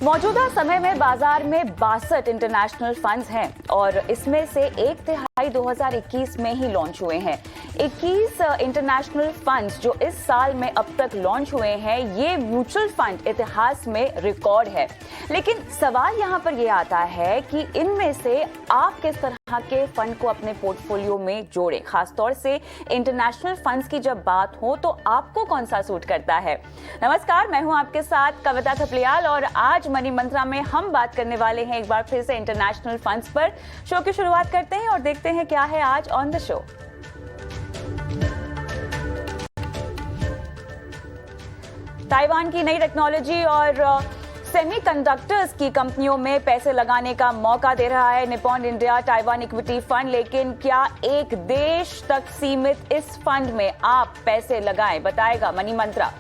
मौजूदा समय में बाजार में 62 इंटरनेशनल फंड्स हैं और इसमें से एक तिहाई 2021 में ही लॉन्च हुए हैं। 21 इंटरनेशनल फंड्स जो इस साल में अब तक लॉन्च हुए हैं, ये म्यूचुअल फंड इतिहास में रिकॉर्ड है। लेकिन सवाल यहाँ पर ये आता है कि इनमें से आप किस तरह के फंड को अपने पोर्टफोलियो में जोड़ें। खासतौर से इंटरनेशनल फंड्स की जब बात हो तो आपको कौन सा सूट करता है। नमस्कार, मैं हूं आपके साथ कविता थपलियाल और आज मनी मंत्रा में हम बात करने वाले हैं एक बार फिर से इंटरनेशनल फंड्स पर। शो की शुरुआत करते हैं और देखते हैं क्या है आज ऑन द शो। ताइवान की नई टेक्नोलॉजी और सेमीकंडक्टर्स की कंपनियों में पैसे लगाने का मौका दे रहा है Nippon India Taiwan equity fund. लेकिन क्या एक देश तक सीमित इस फंड में आप पैसे लगाएं, बताएगा मनी मंत्रा।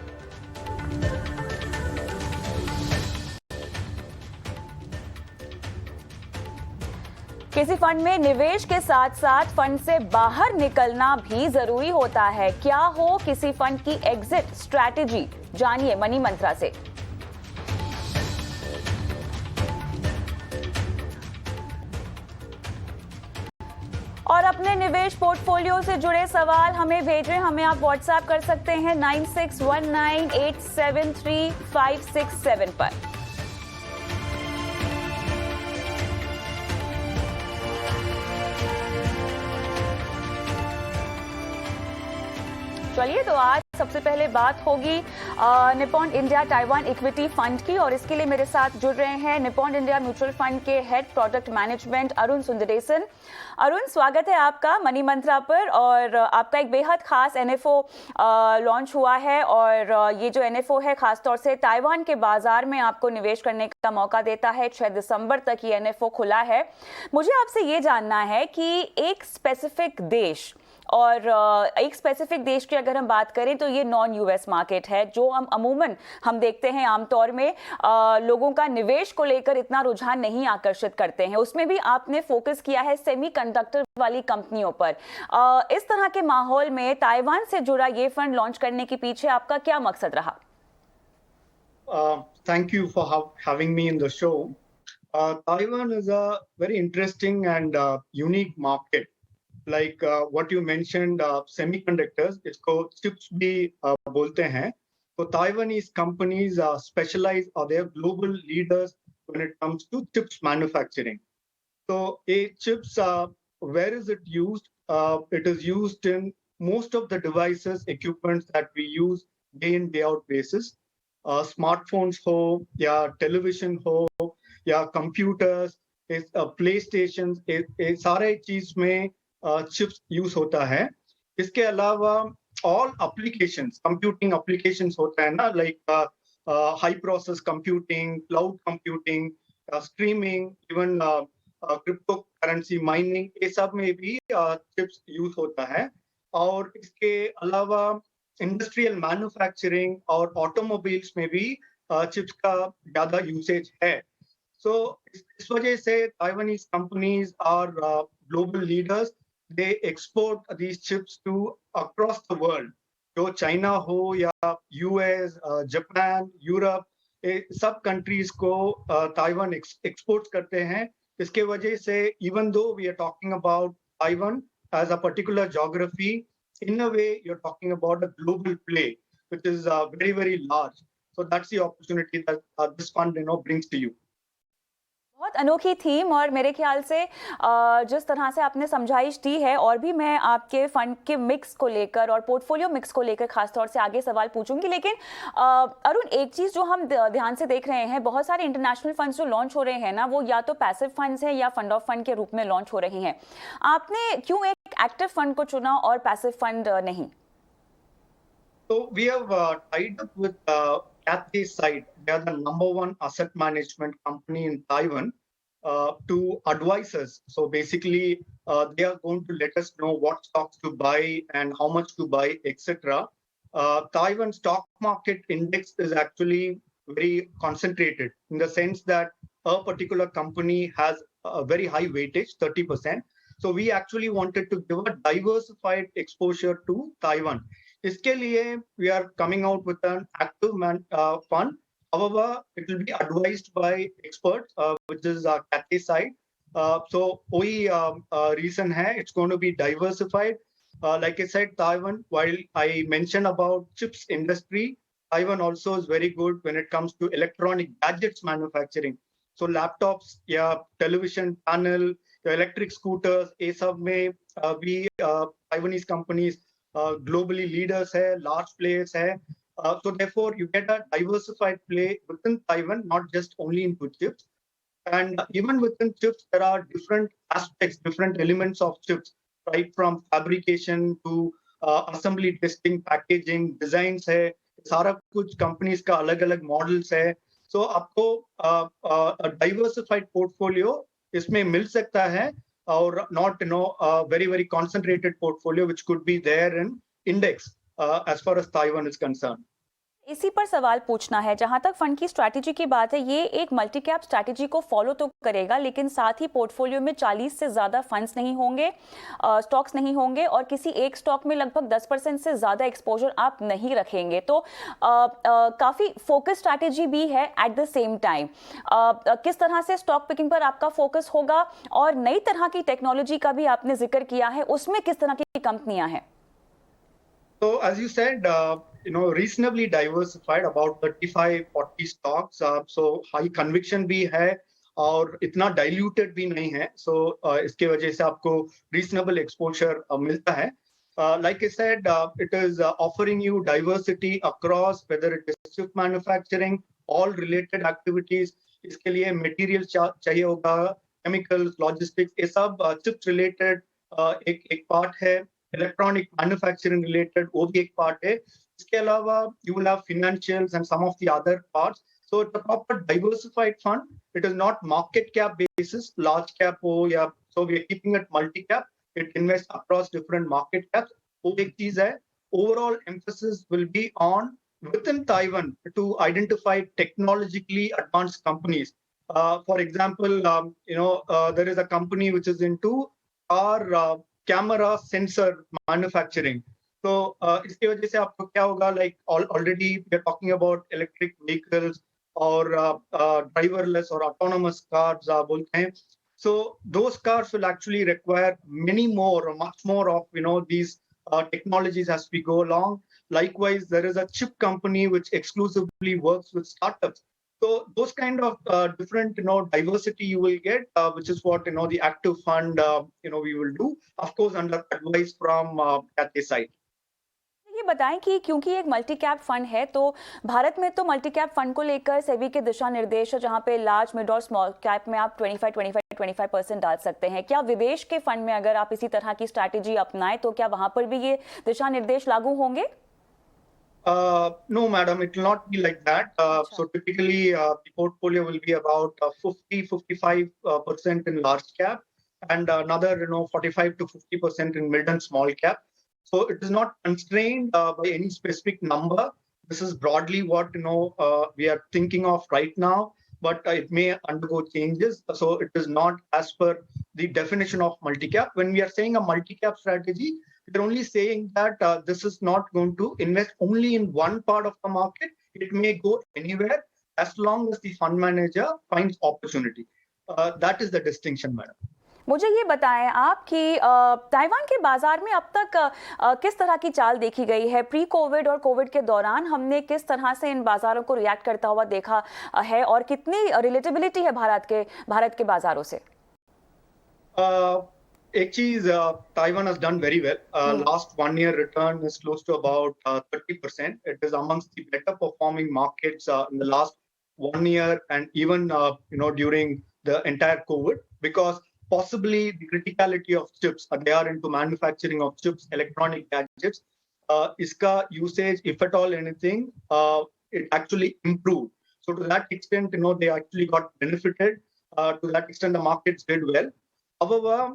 किसी फंड में निवेश के साथ साथ फंड से बाहर निकलना भी जरूरी होता है। क्या हो किसी फंड की एग्जिट स्ट्रैटेजी, जानिए मनी मंत्रा से। और अपने निवेश पोर्टफोलियो से जुड़े सवाल हमें भेजें। हमें आप व्हाट्सएप कर सकते हैं 9619873567 पर। चलिए, तो आज सबसे पहले बात होगी Nippon India Taiwan equity fund की और इसके लिए मेरे साथ जुड़ रहे हैं निप्पॉन इंडिया म्यूचुअल फंड के head product management Arun Sundaresan. Arun, स्वागत है आपका मनी मंत्रा पर। और आपका एक बेहद खास एनएफओ लॉन्च हुआ है और ये जो एनएफओ है खासतौर से ताइवान के बाजार में आपको निवेश करने का मौका देता है। 6 दिसंबर तक ये एनएफओ खुला है। मुझे आपसे ये जानना है कि एक स्पेसिफिक देश और एक स्पेसिफिक देश की अगर हम बात करें तो ये नॉन यूएस मार्केट है, जो हम अमूमन हम देखते हैं आमतौर में लोगों का निवेश को लेकर इतना रुझान नहीं आकर्षित करते हैं। उसमें भी आपने फोकस किया है सेमीकंडक्टर वाली कंपनियों पर। इस तरह के माहौल में ताइवान से जुड़ा ये फंड लॉन्च करने के पीछे आपका क्या मकसद रहा? Thank you for having me in the show. Taiwan is a very interesting and unique market. Like what you mentioned, semiconductors, इसको chips भी बोलते हैं। तो Taiwanese companies specialize or they are global leaders when it comes to chips manufacturing. So chips, where is it used? It is used in most of the devices, equipments that we use day in day out basis. Smartphones हो या television हो या computers, PlayStations, सारे चीज में chips use होता है। इसके अलावा ऑल एप्लीकेशंस, कंप्यूटिंग एप्लीकेशंस होता है ना, like high process computing, cloud computing, streaming, even crypto currency mining, ये सब में भी चिप्स यूज होता है। और इसके अलावा इंडस्ट्रियल मैन्युफैक्चरिंग और ऑटोमोबाइल्स में भी चिप्स का ज्यादा यूसेज है। सो इस वजह से Taiwanese companies are global leaders. They export these chips to across the world. जो चाइना हो या यूएस, जापान, यूरोप, सब कंट्रीज को ताइवान एक्सपोर्ट करते हैं। इसके वजह से even though we are talking about Taiwan as a particular geography, in a way you're talking about a global play which is very very large. So that's the opportunity that this fund brings to you. बहुत अनोखी theme और मेरे ख्याल से जिस तरह से आपने समझाइश दी है, और भी मैं आपके फंड के मिक्स को लेकर और पोर्टफोलियो मिक्स को लेकर खासतौर से आगे सवाल पूछूंगी। लेकिन अरुण, एक चीज जो हम ध्यान से देख रहे हैं, बहुत सारे इंटरनेशनल फंड्स जो लॉन्च हो रहे हैं ना, वो या तो पैसिव फंड्स हैं या फंड ऑफ फंड के रूप में लॉन्च हो रहे हैं। आपने क्यों एक एक्टिव फंड को चुना और पैसिव फंड नहीं? So we have tied up with Cathay Side. They are the #1 asset management company in Taiwan to advise us. So basically, they are going to let us know what stocks to buy and how much to buy, etc. Taiwan stock market index is actually very concentrated in the sense that a particular company has a very high weightage, 30%. So we actually wanted to give a diversified exposure to Taiwan. इसके लिए we are coming out with an active fund However, it will be advised by experts, which is Cathay side. So वही reason है, it's going to be diversified. Like I said, Taiwan, while I mentioned about chips industry, Taiwan also is very good when it comes to electronic gadgets manufacturing. So laptops, yeah, television panel, the electric scooters, ये सब में भी Taiwanese companies globally leaders है, large players है. So therefore, you get a diversified play within Taiwan, not just only into chips. And even within chips, there are different aspects, different elements of chips, right from fabrication to assembly, testing, packaging, designs है. सारा कुछ companies का अलग-अलग models है. So आपको a diversified portfolio इसमें मिल सकता है और not very concentrated portfolio which could be there in index as far as Taiwan is concerned. इसी पर सवाल पूछना है, जहां तक फंड की स्ट्रैटेजी की बात है, ये एक मल्टी कैप स्ट्रैटेजी को फॉलो तो करेगा, लेकिन साथ ही पोर्टफोलियो में 40 से ज्यादा फंड्स नहीं होंगे, स्टॉक्स नहीं होंगे, और किसी एक स्टॉक में लगभग 10% से ज्यादा एक्सपोजर आप नहीं रखेंगे. तो काफी फोकस स्ट्रैटेजी भी है एट द सेम टाइम. किस तरह से स्टॉक पिकिंग पर आपका फोकस होगा, और नई तरह की टेक्नोलॉजी का भी आपने जिक्र किया है, उसमें किस तरह की कंपनियां हैं? So as you said, reasonably diversified, about 35-40 stocks. So high conviction भी है और इतना diluted भी नहीं है. So इसके वजह से आपको reasonable exposure मिलता है. Like I said, it is offering you diversity across whether it is chip manufacturing, all related activities. इसके लिए material चाहिए होगा, chemicals, logistics, ये सब chips related एक part है. इलेक्ट्रॉनिक मैन्युफैक्चरिंग रिलेटेड वो भी एक पार्ट है. इसके अलावा you will have financials and some of the other parts. So it's a proper diversified fund. It is not market cap basis, large cap हो या so we are keeping it multi cap. It invest across different market caps. वो एक चीज है. Overall emphasis will be on within Taiwan to identify technologically advanced companies. For example, there is a company which is into our camera sensor manufacturing. तो इसकी वजह से आपको क्या होगा, like already we are talking about electric vehicles और driverless और autonomous cars बोलते हैं. So those cars will actually require many more or much more of these technologies as we go along. Likewise, there is a chip company which exclusively works with startups. So those kind of different diversity you will get, which is what the active fund we will do, of course under advice from Cathay side. ये बताएं कि क्योंकि एक multi cap fund है, तो भारत में तो multi cap fund को लेकर सेबी के दिशा निर्देश है, जहां पे लार्ज, मिड और स्मॉल कैप में आप 25% डाल सकते हैं. क्या विदेश के फंड में अगर आप इसी तरह की स्ट्रैटेजी अपनाएं तो क्या वहां पर भी ये दिशा निर्देश लागू होंगे? No, madam, it will not be like that. So typically, the portfolio will be about 50-55% in large cap, and another 45 to 50% in mid and small cap. So it is not constrained by any specific number. This is broadly what we are thinking of right now, but it may undergo changes. So it is not as per the definition of multi-cap. When we are saying a multi-cap strategy, we're only saying that this is not going to invest only in one part of the market. It may go anywhere as long as the fund manager finds opportunity. That is the distinction, madam. मुझे ये बताएं आप कि Taiwan के बाजार में अब तक किस तरह की चाल देखी गई है. प्री कोविड और कोविड के दौरान हमने किस तरह से इन बाजारों को रिएक्ट करता हुआ देखा है, और कितनी रिलेटेबिलिटी है भारत के बाजारों से? एक चीज, Taiwan has done very well. Last 1 year return is close to about 30%. It is amongst the better performing markets in the last 1 year, and even during the entire COVID, because possibly the criticality of chips, they are into manufacturing of chips, electronic gadgets. Iska usage, if at all anything, it actually improved. So to that extent, they actually got benefited. To that extent, the markets did well. However,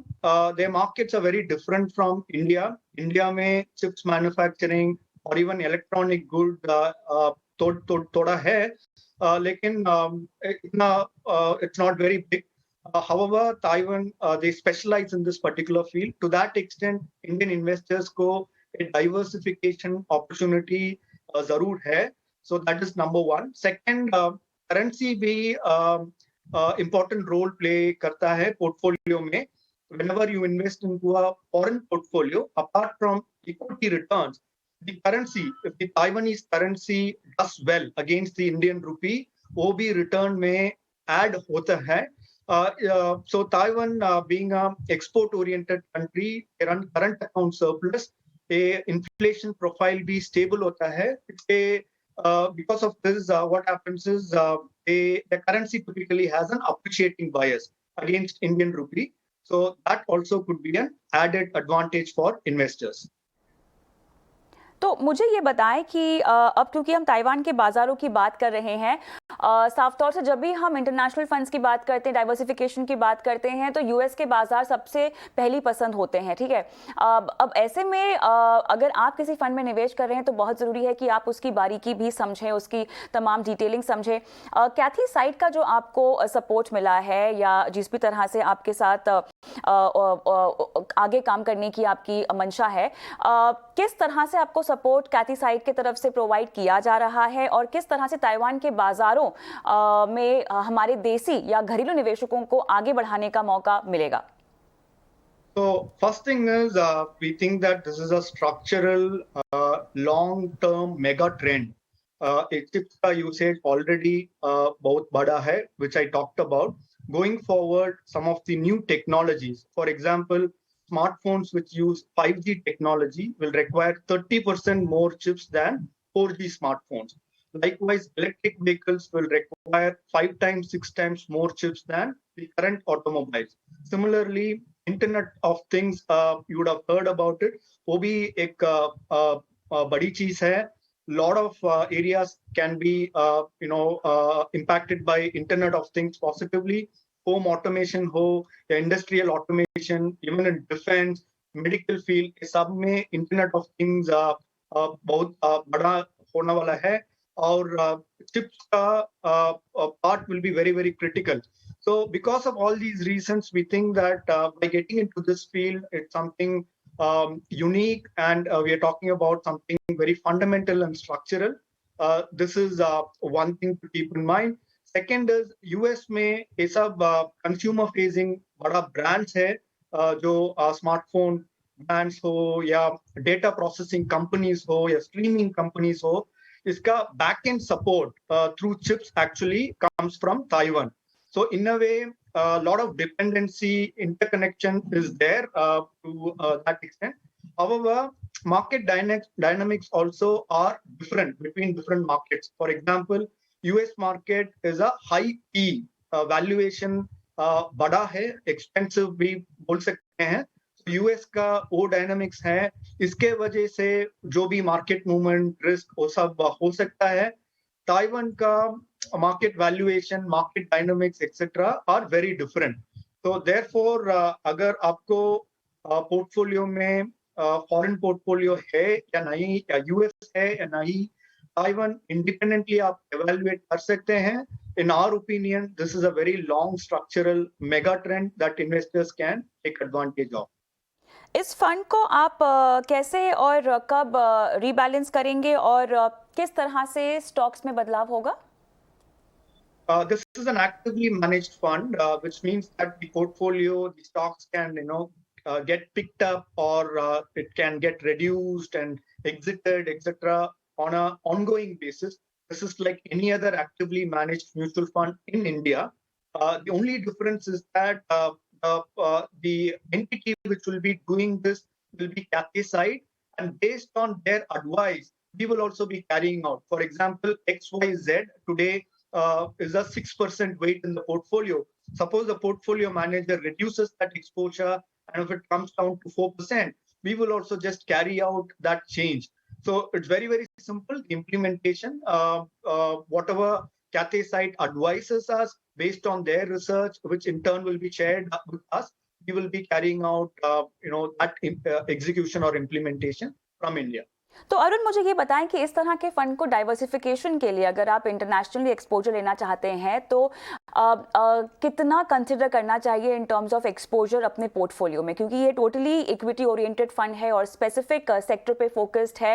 their markets are very different from India. India में chips manufacturing or even electronic good थोड़ा है, लेकिन it's not very big. However, Taiwan, they specialize in this particular field. To that extent, Indian investors को a diversification opportunity जरूर है. So that is number one. Second, currency भी important role play करता है portfolio में. Whenever you invest into a foreign portfolio, apart from equity returns, the currency, if the Taiwanese currency does well against the Indian rupee, वो भी return में add होता है. So Taiwan, being a export-oriented country, current account surplus, a inflation profile भी stable होता है. Because of this, what happens is the currency typically has an appreciating bias against Indian rupee. So that also could be an added advantage for investors. तो मुझे ये बताएं कि अब क्योंकि हम ताइवान के बाजारों की बात कर रहे हैं, साफ तौर से जब भी हम इंटरनेशनल फंड्स की बात करते हैं, डाइवर्सिफिकेशन की बात करते हैं, तो यूएस के बाजार सबसे पहली पसंद होते हैं, ठीक है। अब ऐसे में अगर आप किसी फंड में निवेश कर रहे हैं तो बहुत ज़रूरी है कि आप उसकी बारीकी भी समझें, उसकी तमाम डिटेलिंग समझें। कैथी साइड का जो आपको सपोर्ट मिला है या जिस भी तरह से आपके साथ आगे काम करने की आपकी मंशा है, किस तरह से आपको सपोर्ट कैथी साइड की तरफ से प्रोवाइड किया जा रहा है और किस तरह से ताइवान के बाजारों में हमारे देसी या घरेलू निवेशकों को आगे बढ़ाने का मौका मिलेगा? So first thing is we think that this is a structural long-term mega trend. Chips का यूसेज ऑलरेडी बहुत बड़ा है, which I talked about. Going forward, some of the new technologies, for example, smartphones which use 5G technology will require 30% more chips than 4G smartphones. Likewise, electric vehicles will require 5 times, 6 times more chips than the current automobiles. Similarly, Internet of Things, you would have heard about it. वो भी एक बड़ी चीज है. Lot of areas can be, impacted by Internet of Things positively. Home automation हो या industrial automation, even in defense, medical field, ये सब में Internet of Things बहुत बड़ा होने वाला है और chips का part will be very, very critical. So because of all these reasons, we think that by getting into this field, it's something unique, and we are talking about something very fundamental and structural. This is one thing to keep in mind. Second is US में ये सब consumer facing बड़ा brands है, जो smartphone brands हो या data processing companies हो या streaming companies हो, इसका back-end support through chips actually comes from Taiwan. So in a way, a lot of dependency, interconnection is there to that extent. However, market dynamics also are different between different markets. For example, US market is a high P valuation, बड़ा है, expensive भी बोल सकते हैं. US का वो dynamics है, इसके वजह से जो भी market movement, risk वो सब हो सकता है. Taiwan का market valuation, market dynamics, etc. are very different. So therefore, अगर आपको portfolio में foreign portfolio है या नहीं, या US है या नहीं, Taiwan independently आप evaluate कर सकते हैं. In our opinion, this is a very long structural mega trend that investors can take advantage of. इस फंड को आप कैसे और कब रीबैलेंस करेंगे और किस तरह से स्टॉक्स में बदलाव होगा? This is an actively managed fund, which means that the portfolio, the stocks can, get picked up or it can get reduced and exited, etc. on an ongoing basis. This is like any other actively managed mutual fund in India. The only difference is that the entity which will be doing this will be Cathay side, and based on their advice, we will also be carrying out. For example, XYZ today is a 6% weight in the portfolio. Suppose the portfolio manager reduces that exposure, and if it comes down to 4%, we will also just carry out that change. So it's very, very simple. The implementation, whatever Cathay site advises us based on their research, which in turn will be shared with us, we will be carrying out, that execution or implementation from India. तो अरुण, मुझे ये बताएं कि इस तरह के fund को diversification के लिए अगर आप इंटरनेशनली एक्सपोजर लेना चाहते हैं तो कितना कंसिडर करना चाहिए इन टर्म्स ऑफ एक्सपोजर अपने पोर्टफोलियो में, क्योंकि ये टोटली इक्विटी ओरिएंटेड फंड है और स्पेसिफिक सेक्टर पे फोकस्ड है।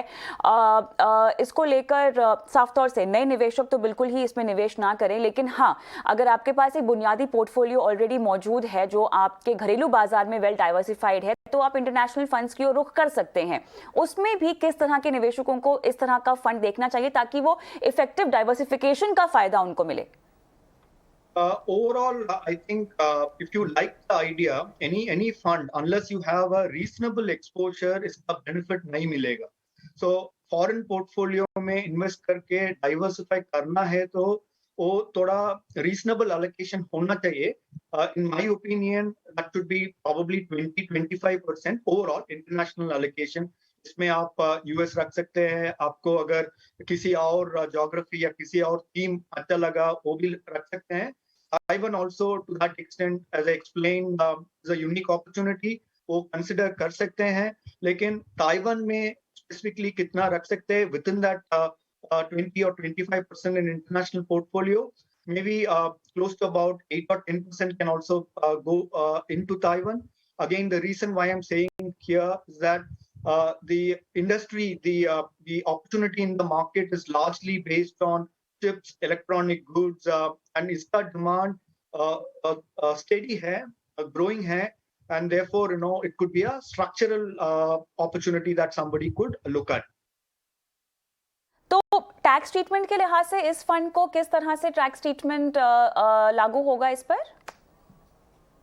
इसको लेकर साफ तौर से नए निवेशक तो बिल्कुल ही इसमें निवेश ना करें, लेकिन हाँ, अगर आपके पास एक बुनियादी पोर्टफोलियो ऑलरेडी मौजूद है जो आपके घरेलू बाजार में वेल डाइवर्सिफाइड है, तो आप इंटरनेशनल फंड्स की ओर रुख कर सकते हैं। उसमें भी किस तरह के निवेशकों को इस तरह का फंड देखना चाहिए ताकि वो इफेक्टिव डाइवर्सिफिकेशन का फायदा उनको मिले? Overall, I think if you like the idea, any fund, unless you have a reasonable exposure, इसका benefit नहीं मिलेगा. So foreign portfolio में invest करके diversify करना है तो वो थोड़ा reasonable allocation होना चाहिए. In my opinion, that should be probably 20-25% overall international allocation. इसमें आप यूएस रख सकते हैं, आपको अगर किसी और ज्योग्राफी या किसी और थीम अच्छा लगा वो भी रख सकते हैं. Taiwan also to that extent, as I explained, is a unique opportunity, वो consider कर सकते हैं, लेकिन ताइवान में specifically कितना रख सकते हैं within that 20 or 25% in international portfolio, maybe close to about 8 or 10% can also go into Taiwan. Again, the reason why I'm saying here is that the industry, the opportunity in the market is largely based on chips, electronic goods, and इसका demand steady है, growing है, and therefore it could be a structural opportunity that somebody could look at. तो tax treatment के लिहाज से इस fund को किस तरह से टैक्स ट्रीटमेंट लागू होगा इस पर?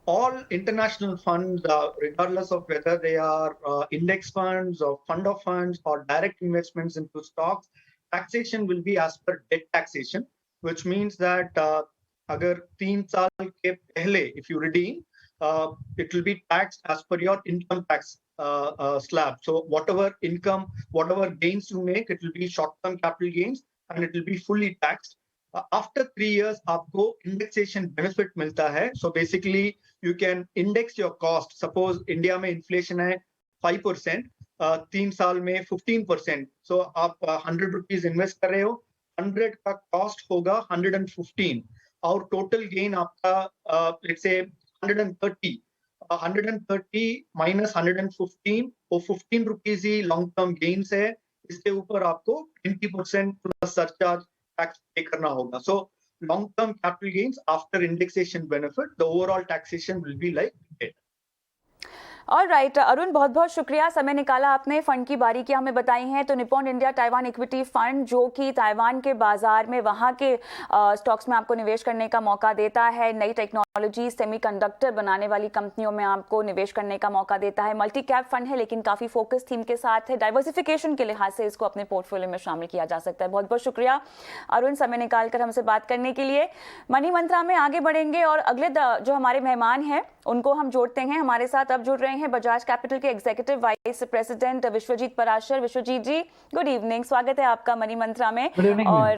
All international funds, regardless of whether they are index funds or fund of funds or direct investments into stocks, taxation will be as per debt taxation, which means that agar 3 saal ke pehle, if you redeem, it will be taxed as per your income tax slab. So whatever income, whatever gains you make, it will be short-term capital gains and it will be fully taxed. After 3 years, आपको indexation benefit मिलता है. So basically, you can index your cost. Suppose India में inflation है 5%, 3 साल में 15%. So आप 100 rupees invest कर रहे हो, 100 का कॉस्ट होगा 115 और टोटल गेन आपका let's say 130. 130 minus 115, वो 15 रुपीज ही लॉन्ग टर्म गेन्स है. इसके ऊपर आपको 20% प्लस सरचार्ज टैक्स पे करना होगा. So long term capital gains after indexation benefit, the overall taxation will be like it. All right Arun, बहुत बहुत शुक्रिया, समय निकाला आपने, फंड की बारीकियां हमें बताई हैं। तो Nippon India Taiwan equity fund जो कि ताइवान के बाजार में वहां के स्टॉक्स में आपको निवेश करने का मौका देता है, नई टेक्नोलॉजी सेमीकंडक्टर बनाने वाली कंपनियों में आपको निवेश करने का मौका देता है। मल्टी कैप फंड है लेकिन काफी फोकस थीम के साथ है, डाइवर्सिफिकेशन के लिहाज से इसको अपने पोर्टफोलियो में शामिल किया जा सकता है। बहुत बहुत शुक्रिया अरुण, समय निकाल कर हमसे बात करने के लिए। मनी मंत्रा में आगे बढ़ेंगे और अगले जो हमारे मेहमान हैं उनको हम जोड़ते हैं। हमारे साथ अब जुड़ रहे हैं बजाज कैपिटल के executive vice president Vishwajeet Parashar. Vishwajeet ji, good evening, स्वागत है आपका मनी मंत्रा में। और